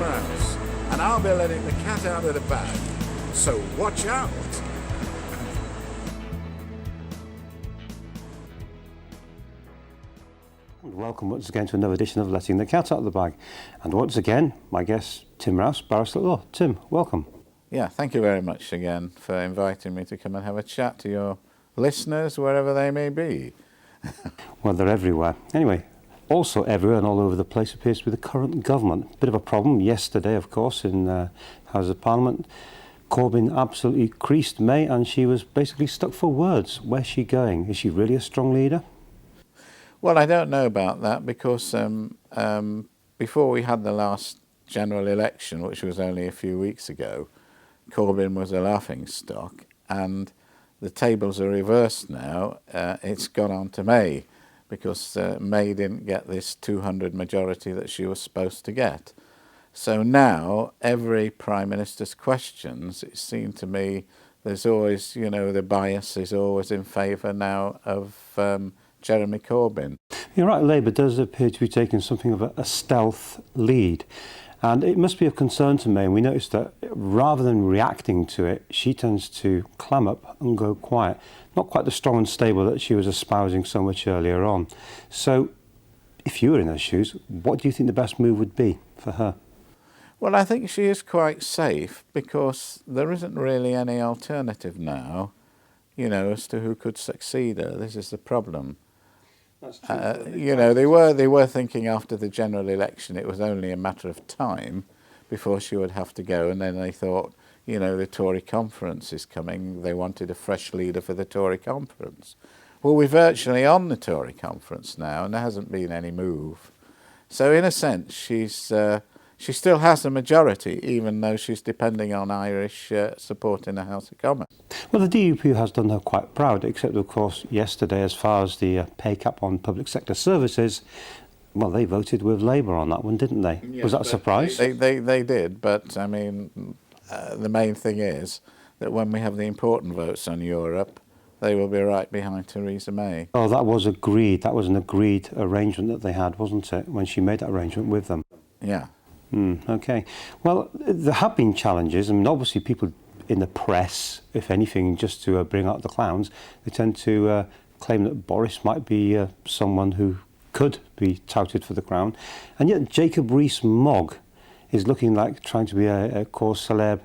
Rouse, and I'll be letting the cat out of the bag, so watch out! Welcome once again to another edition of Letting the Cat Out of the Bag. And once again, my guest, Tim Rouse, barrister at law. Tim, welcome. Yeah, thank you very much again for inviting me to come and have a chat to your listeners, wherever they may be. Well, they're everywhere. Anyway, also everywhere and all over the place appears to be the current government. Bit of a problem yesterday, of course, in House of Parliament. Corbyn absolutely creased May, and she was basically stuck for words. Where's she going? Is she really a strong leader? Well, I don't know about that because before we had the last general election, which was only a few weeks ago, Corbyn was a laughingstock, and the tables are reversed now. It's gone on to May because May didn't get this 200 majority that she was supposed to get. So now every Prime Minister's questions, it seemed to me, there's always, the bias is always in favour now of Jeremy Corbyn. You're right, Labour does appear to be taking something of a stealth lead. And it must be of concern to me, and we noticed that rather than reacting to it, she tends to clam up and go quiet. Not quite the strong and stable that she was espousing so much earlier on. So, if you were in her shoes, what do you think the best move would be for her? Well, I think she is quite safe because there isn't really any alternative now, as to who could succeed her. This is the problem. They were thinking after the general election it was only a matter of time before she would have to go, and then they thought, the Tory conference is coming. They wanted a fresh leader for the Tory conference. Well, we're virtually on the Tory conference now, and there hasn't been any move. So in a sense, she still has a majority, even though she's depending on Irish support in the House of Commons. Well, the DUP has done her quite proud, except, of course, yesterday, as far as the pay cap on public sector services, well, they voted with Labour on that one, didn't they? Yes, was that a surprise? They did, but, I mean, the main thing is that when we have the important votes on Europe, they will be right behind Theresa May. Oh, that was agreed. That was an agreed arrangement that they had, wasn't it, when she made that arrangement with them? Yeah. Okay. Well, there have been challenges. I mean, obviously people in the press, if anything, just to bring out the clowns, they tend to claim that Boris might be someone who could be touted for the crown. And yet Jacob Rees-Mogg is looking like trying to be a cause célèbre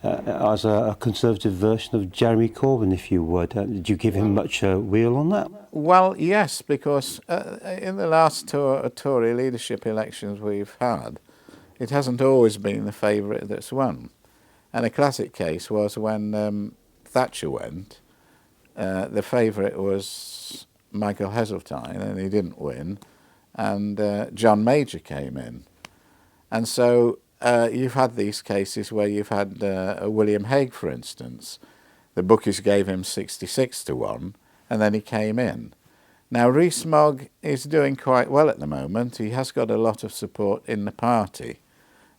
as a Conservative version of Jeremy Corbyn, if you would. Did you give him much wheel on that? Well, yes, because in the last Tory leadership elections we've had, it hasn't always been the favourite that's won. And a classic case was when Thatcher went, the favourite was Michael Heseltine, and he didn't win, and John Major came in. And so you've had these cases where you've had William Hague, for instance. The bookies gave him 66-1, and then he came in. Now, Rees-Mogg is doing quite well at the moment. He has got a lot of support in the party,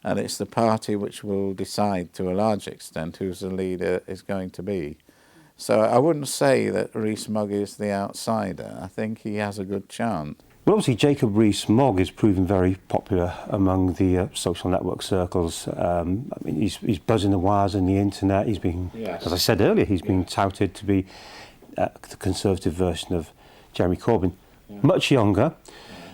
and it's the party which will decide to a large extent who the leader is going to be. So I wouldn't say that Rees-Mogg is the outsider. I think he has a good chance. Well, obviously Jacob Rees-Mogg is proving very popular among the social network circles. I mean, he's buzzing the wires on the internet. He's being, yes, as I said earlier, he's being touted to be the Conservative version of Jeremy Corbyn. Yeah. Much younger,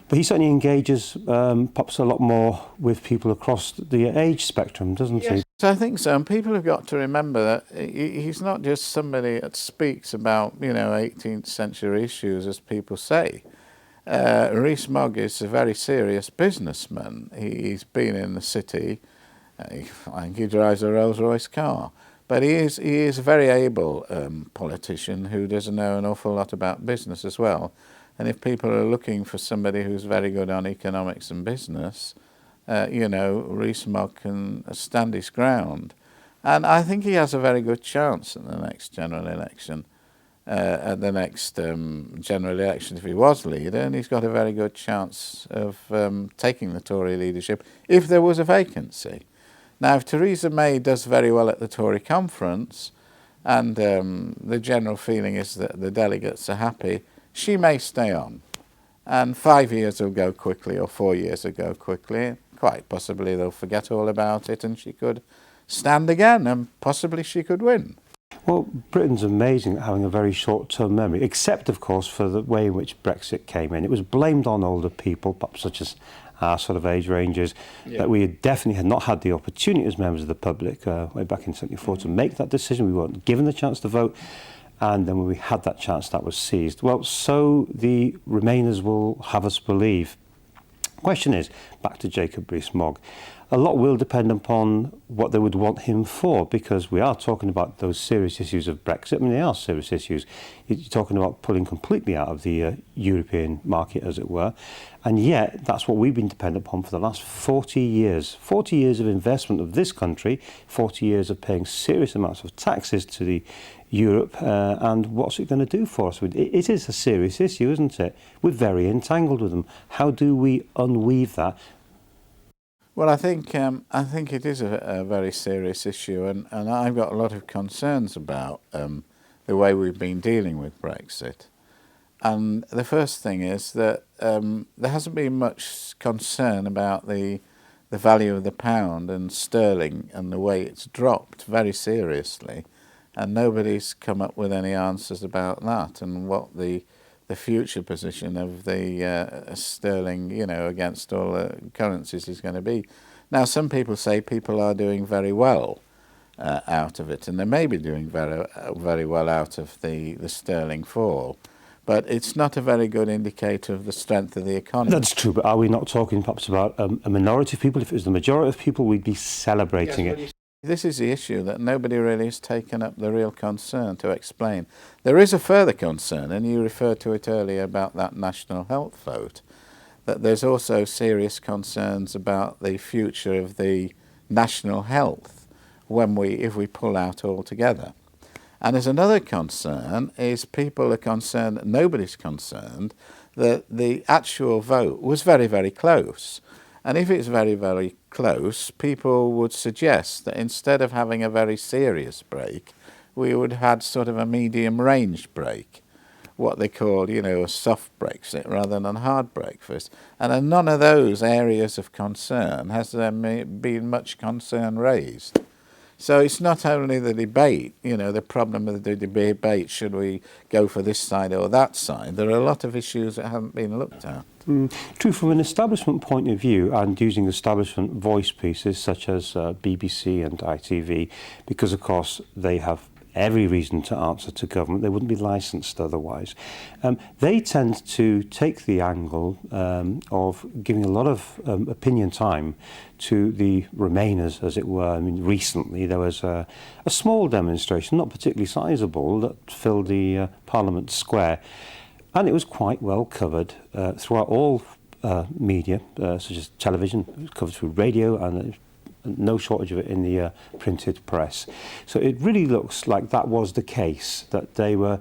but he certainly engages, pops a lot more with people across the age spectrum, doesn't he? So I think so, and people have got to remember that he's not just somebody that speaks about, 18th century issues, as people say. Rees-Mogg is a very serious businessman. He's been in the city. I think he drives a Rolls-Royce car. But he is a very able politician who doesn't know an awful lot about business as well. And if people are looking for somebody who's very good on economics and business, Rees-Mogg can stand his ground. And I think he has a very good chance in the next general election. At the next general election, if he was leader, and he's got a very good chance of taking the Tory leadership if there was a vacancy. Now, if Theresa May does very well at the Tory conference, and the general feeling is that the delegates are happy, she may stay on. And 5 years will go quickly, or 4 years will go quickly. quite possibly they'll forget all about it and she could stand again and possibly she could win. Well, Britain's amazing at having a very short-term memory, except, of course, for the way in which Brexit came in. It was blamed on older people, perhaps such as our sort of age ranges, that we definitely had not had the opportunity as members of the public way back in 74 to make that decision. We weren't given the chance to vote, and then when we had that chance, that was seized. Well, so the Remainers will have us believe. Question is, back to Jacob Rees-Mogg, a lot will depend upon what they would want him for, because we are talking about those serious issues of Brexit. I mean, they are serious issues. You're talking about pulling completely out of the European market, as it were. And yet, that's what we've been dependent upon for the last 40 years. 40 years of investment of this country, 40 years of paying serious amounts of taxes to the Europe, and what's it going to do for us? It is a serious issue, isn't it? We're very entangled with them. How do we unweave that? Well, I think it is a very serious issue, and I've got a lot of concerns about the way we've been dealing with Brexit. And the first thing is that there hasn't been much concern about the value of the pound and sterling and the way it's dropped very seriously, and nobody's come up with any answers about that and what the future position of the sterling, you know, against all currencies is going to be. Now, some people say people are doing very well out of it, and they may be doing very well out of the sterling fall, but it's not a very good indicator of the strength of the economy. That's true, but are we not talking perhaps about a minority of people? If it was the majority of people, we'd be celebrating it. This is the issue that nobody really has taken up the real concern to explain. There is a further concern, and you referred to it earlier about that national health vote, that there's also serious concerns about the future of the national health if we pull out altogether. And there's another concern, is people are concerned, nobody's concerned, that the actual vote was very, very close. And if it's very, very close, people would suggest that instead of having a very serious break, we would have had sort of a medium-range break, what they call, you know, a soft Brexit rather than a hard Brexit. And in none of those areas of concern has there been much concern raised. So it's not only the debate, you know, the problem with the debate, should we go for this side or that side? There are a lot of issues that haven't been looked at. True, from an establishment point of view, and using establishment voice pieces such as BBC and ITV, because of course they have every reason to answer to government, they wouldn't be licensed otherwise. They tend to take the angle of giving a lot of opinion time to the Remainers, as it were. I mean, recently there was a small demonstration, not particularly sizable, that filled the Parliament Square, and it was quite well covered throughout all media, such as television. It was covered through radio, and no shortage of it in the printed press. So it really looks like that was the case, that the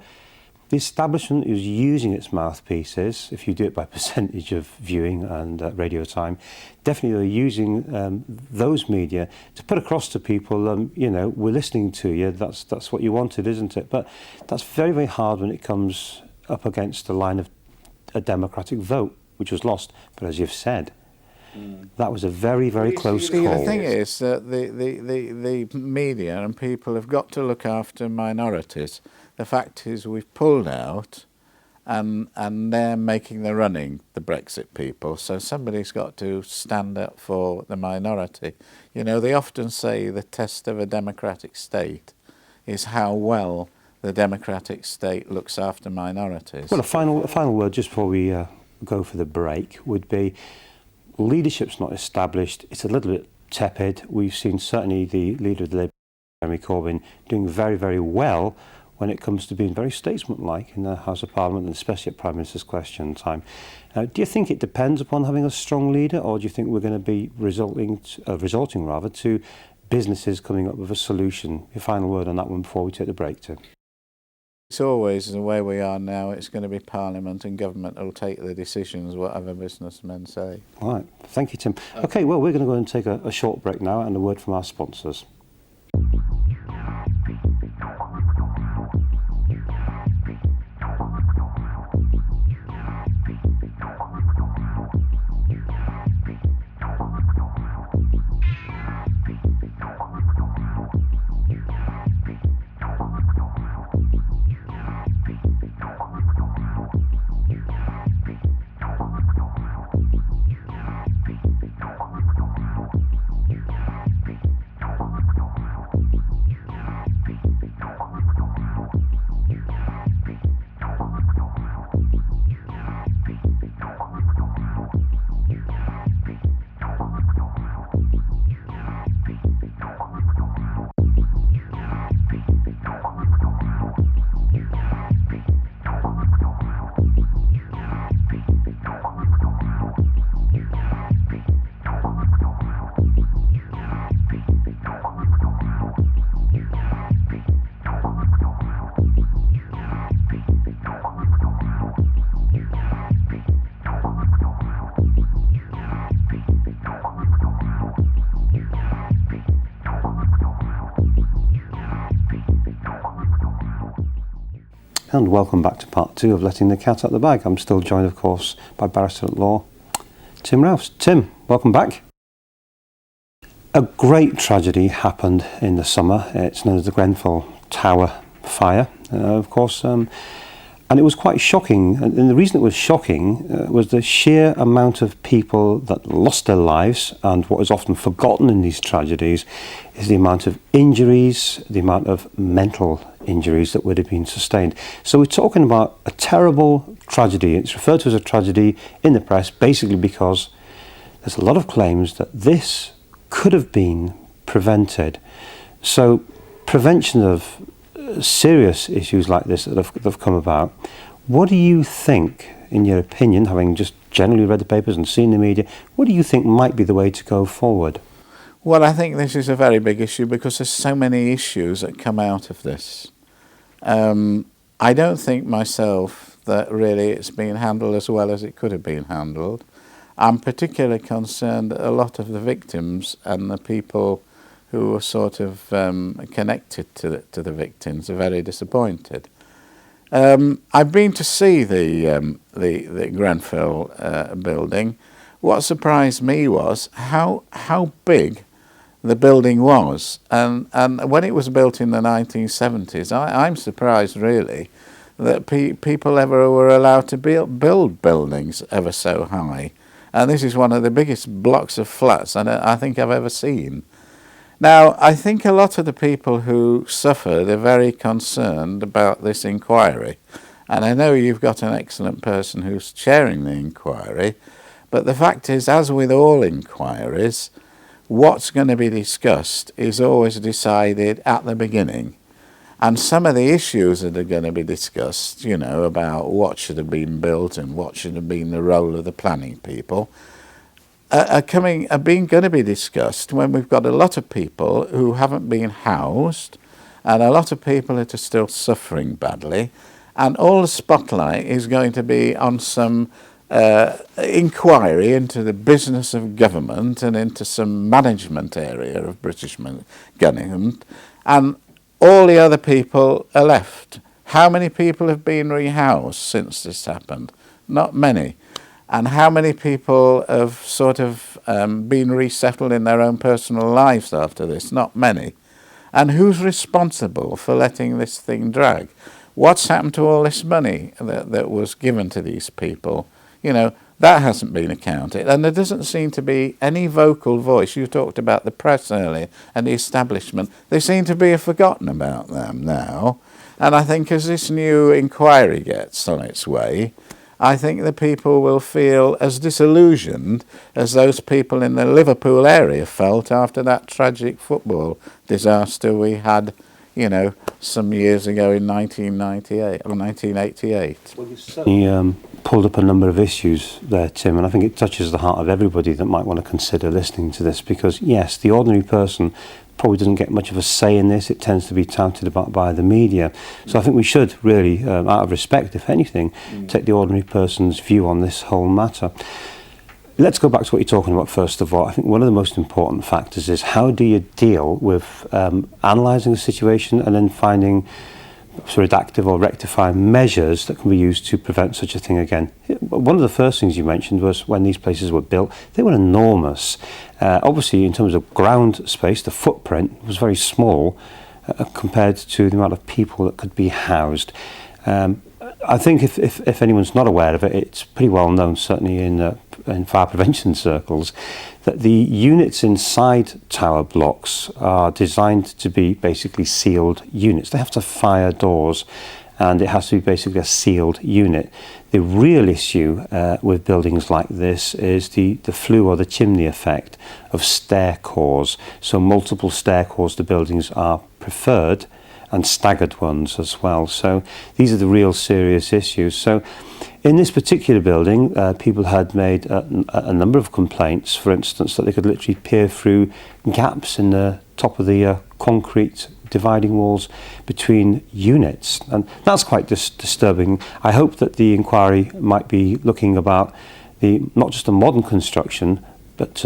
establishment is using its mouthpieces, if you do it by percentage of viewing and radio time, definitely they're using those media to put across to people, you know, we're listening to you, that's what you wanted, isn't it? But that's very, very hard when it comes up against the line of a democratic vote, which was lost. But as you've said, that was a very, very close call. The thing is that the media and people have got to look after minorities. The fact is we've pulled out and they're making the running, the Brexit people, so somebody's got to stand up for the minority. You know, they often say the test of a democratic state is how well the democratic state looks after minorities. Well, a final word just before we go for the break would be, leadership's not established. It's a little bit tepid. We've seen certainly the leader of the Labour, Jeremy Corbyn, doing very, very well when it comes to being very statesmanlike in the House of Parliament, and especially at Prime Minister's question time. Do you think it depends upon having a strong leader, or do you think we're going to be resorting to businesses coming up with a solution? Your final word on that one before we take the break, Tim. It's always the way we are now. It's going to be Parliament and government that will take the decisions, whatever businessmen say. All right. Thank you, Tim. Okay, well, we're going to go and take a short break now, and a word from our sponsors. And welcome back to part 2 of Letting the Cat Out the Bag. I'm still joined, of course, by barrister at law, Tim Rouse. Tim, welcome back. A great tragedy happened in the summer. It's known as the Grenfel Tower fire, of course, and it was quite shocking. And the reason it was shocking was the sheer amount of people that lost their lives, and what is often forgotten in these tragedies is the amount of injuries, the amount of mental injuries that would have been sustained. So we're talking about a terrible tragedy. It's referred to as a tragedy in the press basically because there's a lot of claims that this could have been prevented. So prevention of serious issues like this that have come about, what do you think, in your opinion, having just generally read the papers and seen the media, what do you think might be the way to go forward? Well, I think this is a very big issue because there's so many issues that come out of this. I don't think myself that really it's been handled as well as it could have been handled. I'm particularly concerned that a lot of the victims and the people who are sort of connected to the victims are very disappointed. I've been to see the Grenfell building. What surprised me was how big the building was, and when it was built in the 1970s, I'm surprised really that people ever were allowed to build buildings ever so high. And this is one of the biggest blocks of flats I think I've ever seen. Now, I think a lot of the people who suffered are very concerned about this inquiry. And I know you've got an excellent person who's chairing the inquiry, but the fact is, as with all inquiries, what's going to be discussed is always decided at the beginning. And some of the issues that are going to be discussed, you know, about what should have been built and what should have been the role of the planning people, are going to be discussed when we've got a lot of people who haven't been housed and a lot of people that are still suffering badly, and all the spotlight is going to be on some inquiry into the business of government and into some management area of British government, and all the other people are left. How many people have been rehoused since this happened? Not many. And how many people have sort of been resettled in their own personal lives after this? Not many. And who's responsible for letting this thing drag? What's happened to all this money that was given to these people? You know, that hasn't been accounted. And there doesn't seem to be any vocal voice. You talked about the press earlier and the establishment. They seem to be forgotten about them now. And I think as this new inquiry gets on its way, I think the people will feel as disillusioned as those people in the Liverpool area felt after that tragic football disaster we had, you know, some years ago in 1998 or 1988. Well, you certainly pulled up a number of issues there, Tim, and I think it touches the heart of everybody that might want to consider listening to this, because yes, the ordinary person probably doesn't get much of a say in this. It tends to be touted about by the media. So I think we should really, out of respect, if anything, take the ordinary person's view on this whole matter. Let's go back to what you're talking about first of all. I think one of the most important factors is how do you deal with analysing the situation and then finding redactive or rectifying measures that can be used to prevent such a thing again. One of the first things you mentioned was when these places were built, they were enormous. Obviously, in terms of ground space, the footprint was very small compared to the amount of people that could be housed. I think if anyone's not aware of it, it's pretty well known, certainly in fire prevention circles, that the units inside tower blocks are designed to be basically sealed units. They have to have fire doors, and it has to be basically a sealed unit. The real issue with buildings like this is the flue or the chimney effect of stair cores. So multiple stair cores to buildings are preferred, and staggered ones as well. So these are the real serious issues. So in this particular building, people had made a number of complaints, for instance, that they could literally peer through gaps in the top of the concrete dividing walls between units. And that's quite disturbing. I hope that the inquiry might be looking about not just the modern construction, but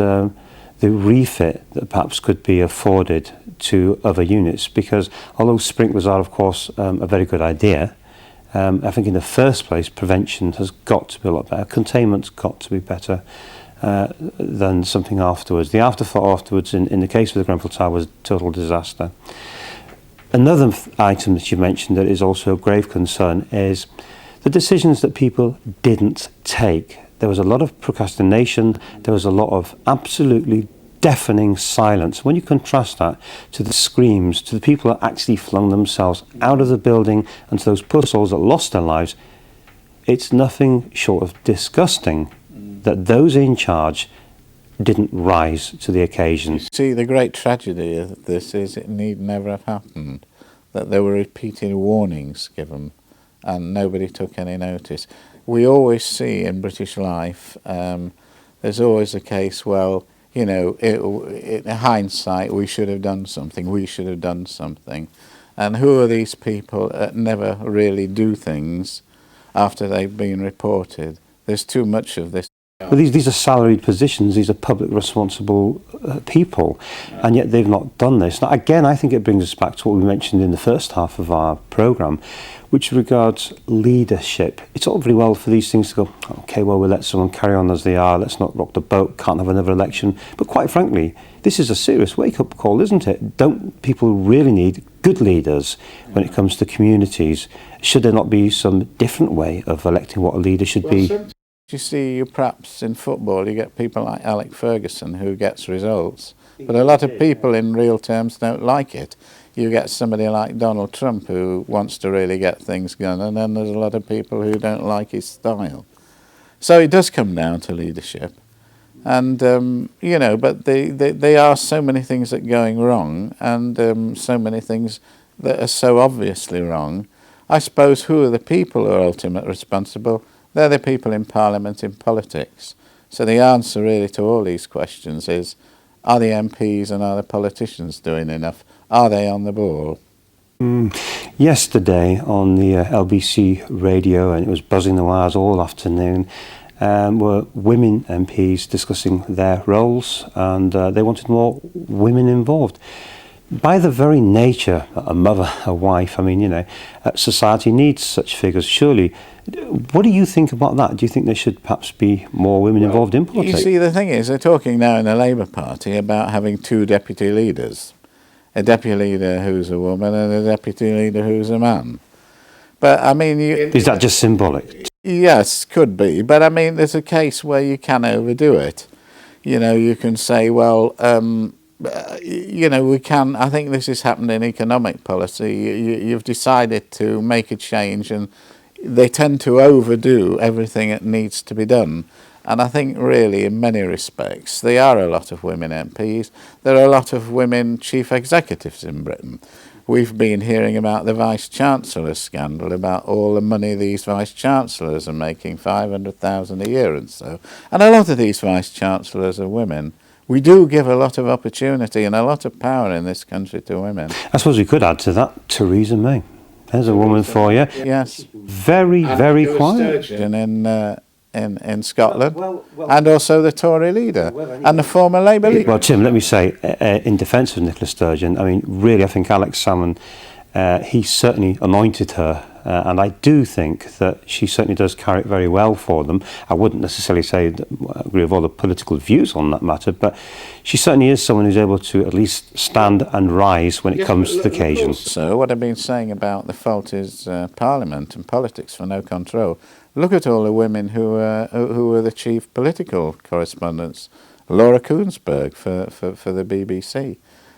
the refit that perhaps could be afforded to other units, because although sprinklers are of course a very good idea, I think in the first place, prevention has got to be a lot better. Containment's got to be better than something afterwards. The afterthought afterwards, in the case of the Grenfell Tower, was a total disaster. Another item that you mentioned that is also of grave concern is the decisions that people didn't take. There was a lot of procrastination. There was a lot of absolutely deafening silence. When you contrast that to the screams, to the people that actually flung themselves out of the building and to those poor souls that lost their lives, it's nothing short of disgusting that those in charge didn't rise to the occasion. See, the great tragedy of this is it need never have happened, that there were repeated warnings given and nobody took any notice. We always see in British life, there's always a case, well, you know, in hindsight, we should have done something, we should have done something. And who are these people that never really do things after they've been reported? There's too much of this. Well, these are salaried positions, these are public responsible people, and yet they've not done this. Now, again, I think it brings us back to what we mentioned in the first half of our programme, which regards leadership. It's all very well for these things to go, okay, well, we'll let someone carry on as they are, let's not rock the boat, can't have another election. But quite frankly, this is a serious wake-up call, isn't it? Don't people really need good leaders when it comes to communities? Should there not be some different way of electing what a leader should be? You see, perhaps in football, you get people like Alec Ferguson who gets results, but a lot of people in real terms don't like it. You get somebody like Donald Trump who wants to really get things done, and then there's a lot of people who don't like his style. So it does come down to leadership. And, you know, but there are so many things that are going wrong, and so many things that are so obviously wrong. I suppose who are the people who are ultimately responsible? They're the people in Parliament, in politics. So the answer really to all these questions is, are the MPs and are the politicians doing enough? Are they on the ball? Yesterday on the LBC radio, and it was buzzing the wires all afternoon, were women MPs discussing their roles, and they wanted more women involved. By the very nature, a mother, a wife, I mean, you know, society needs such figures, surely. What do you think about that? Do you think there should perhaps be more women involved in politics? You see, the thing is, they're talking now in the Labour Party about having two deputy leaders. A deputy leader who's a woman and a deputy leader who's a man. But, I mean... Is that just symbolic? Yes, could be. But, I mean, there's a case where you can overdo it. You know, you can say, well... you know, we can. I think this has happened in economic policy. You've decided to make a change, and they tend to overdo everything that needs to be done. And I think really, in many respects, there are a lot of women MPs. There are a lot of women chief executives in Britain. We've been hearing about the Vice-Chancellor scandal, about all the money these Vice-Chancellors are making, 500,000 a year and so. And a lot of these Vice-Chancellors are women. We do give a lot of opportunity and a lot of power in this country to women. I suppose we could add to that Theresa May. There's a woman for you. Yes. Very, very quiet. In Scotland, and also the Tory leader, and the former Labour leader. Well, Tim, let me say, in defence of Nicola Sturgeon, I mean, really, I think Alex Salmon, he certainly anointed her, and I do think that she certainly does carry it very well for them. I wouldn't necessarily say that I agree with all the political views on that matter, but she certainly is someone who's able to at least stand and rise when it comes to the occasion. So what I've been saying about the fault is Parliament and politics for no control. Look at all the women who were the chief political correspondents. Laura Koonsberg for the BBC.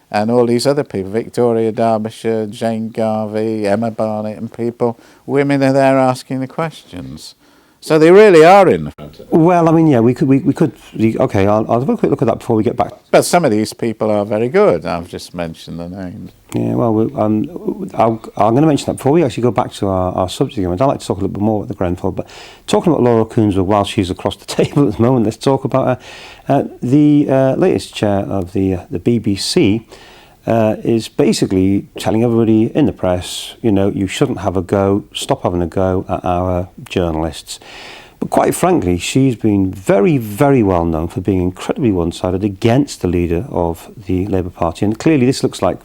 And all these other people, Victoria Derbyshire, Jane Garvey, Emma Barnett and people, women are there asking the questions. So they really are in the front. Well, I mean, yeah, we could. Okay, I'll have a quick look at that before we get back. But some of these people are very good. I've just mentioned the names. Yeah, well, I'm going to mention that before we actually go back to our subject again. I'd like to talk a little bit more about the Grenfell, but talking about Laura Koonsberg while she's across the table at the moment, let's talk about her. The latest chair of the BBC is basically telling everybody in the press, you know, you shouldn't have a go, stop having a go at our journalists. But quite frankly, she's been very, very well known for being incredibly one-sided against the leader of the Labour Party. And clearly this looks like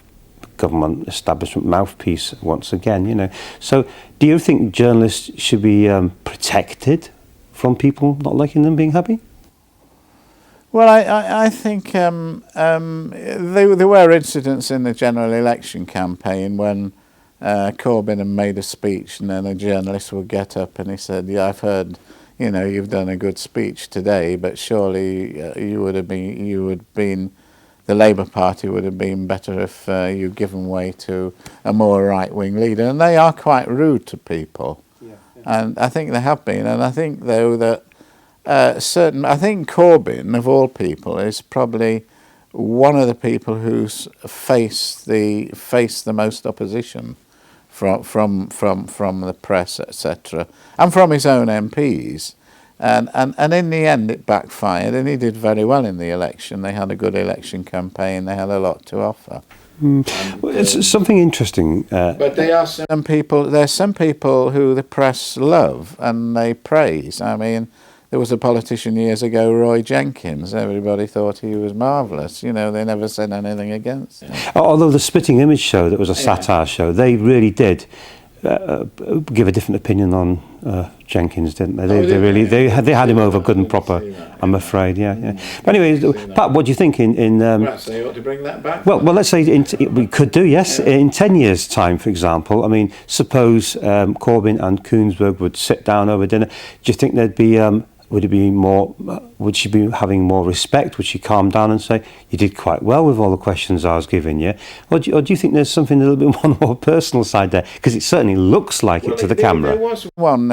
government establishment mouthpiece once again, you know. So do you think journalists should be protected from people not liking them being happy? Well, I think there were incidents in the general election campaign when Corbyn had made a speech and then a journalist would get up and he said, yeah, I've heard, you know, you've done a good speech today, but surely the Labour Party would have been better if you'd given way to a more right-wing leader. And they are quite rude to people. Yeah. And I think they have been. And I think, though, that I think Corbyn, of all people, is probably one of the people who's faced the most opposition from the press, etc., and from his own MPs. And in the end it backfired, and he did very well in the election. They had a good election campaign, they had a lot to offer. Well, it's something interesting. But there's some people who the press love and they praise. I mean, there was a politician years ago, Roy Jenkins. Everybody thought he was marvellous. You know, they never said anything against him. Although the Spitting Image show, that was a satire show, they really did give a different opinion on Jenkins, didn't they? They had him over good and proper, I'm afraid. Yeah. But anyway, Pat, what do you think? Perhaps they ought to bring that back. Well, let's say we could do, yes. Yeah. In 10 years' time, for example. I mean, suppose Corbyn and Koonsberg would sit down over dinner. Do you think there'd be? Would she be having more respect? Would she calm down and say, you did quite well with all the questions I was giving you? Or do you think there's something a little bit more personal side there? Because it certainly looks like it to the camera. There was one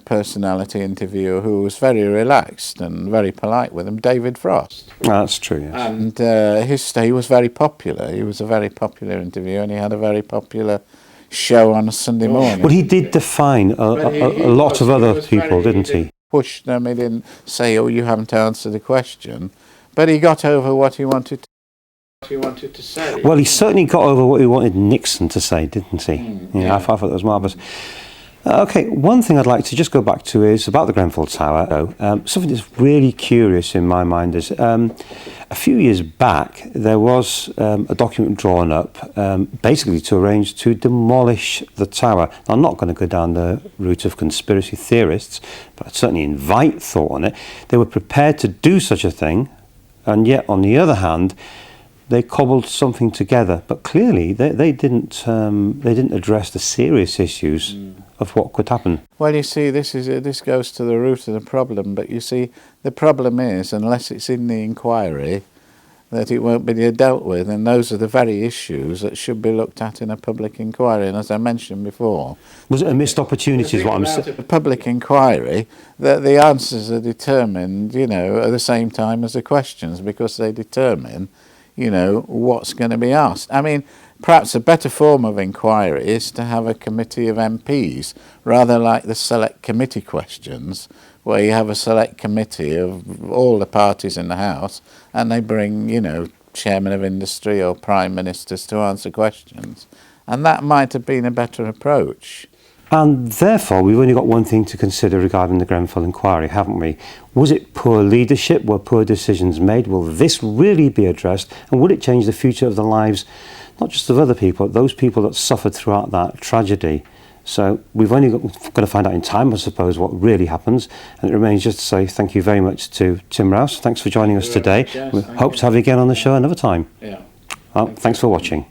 personality interviewer who was very relaxed and very polite with him, David Frost. That's true, yes. And he was very popular. He was a very popular interviewer, and he had a very popular show on a Sunday morning. Well, he did define a lot of other people, didn't he? Pushed them. He didn't say, "Oh, you haven't answered the question," but he got over what he wanted to say. Well, he certainly got over what he wanted Nixon to say, didn't he? I thought that was marvellous. Okay, one thing I'd like to just go back to is about the Grenfell Tower. Something that's really curious in my mind is a few years back there was a document drawn up basically to arrange to demolish the tower. Now, I'm not going to go down the route of conspiracy theorists, but I'd certainly invite thought on it. They were prepared to do such a thing, and yet on the other hand, they cobbled something together. But clearly, they didn't address the serious issues of what could happen. Well, you see, this goes to the root of the problem. But you see, the problem is, unless it's in the inquiry, that it won't be dealt with, and those are the very issues that should be looked at in a public inquiry. And as I mentioned before, was it a missed opportunity? Is what I'm saying. A public inquiry, that the answers are determined, you know, at the same time as the questions, because they determine, you know, what's going to be asked. I mean, perhaps a better form of inquiry is to have a committee of MPs, rather like the select committee questions, where you have a select committee of all the parties in the House, and they bring, you know, chairman of industry or prime ministers to answer questions. And that might have been a better approach. And therefore, we've only got one thing to consider regarding the Grenfell inquiry, haven't we? Was it poor leadership? Were poor decisions made? Will this really be addressed? And will it change the future of the lives, not just of other people, but those people that suffered throughout that tragedy? So we've only got to find out in time, I suppose, what really happens. And it remains just to say thank you very much to Tim Rouse. Thanks for joining us today. We hope to have you again on the show another time. Yeah. Well, thanks for watching.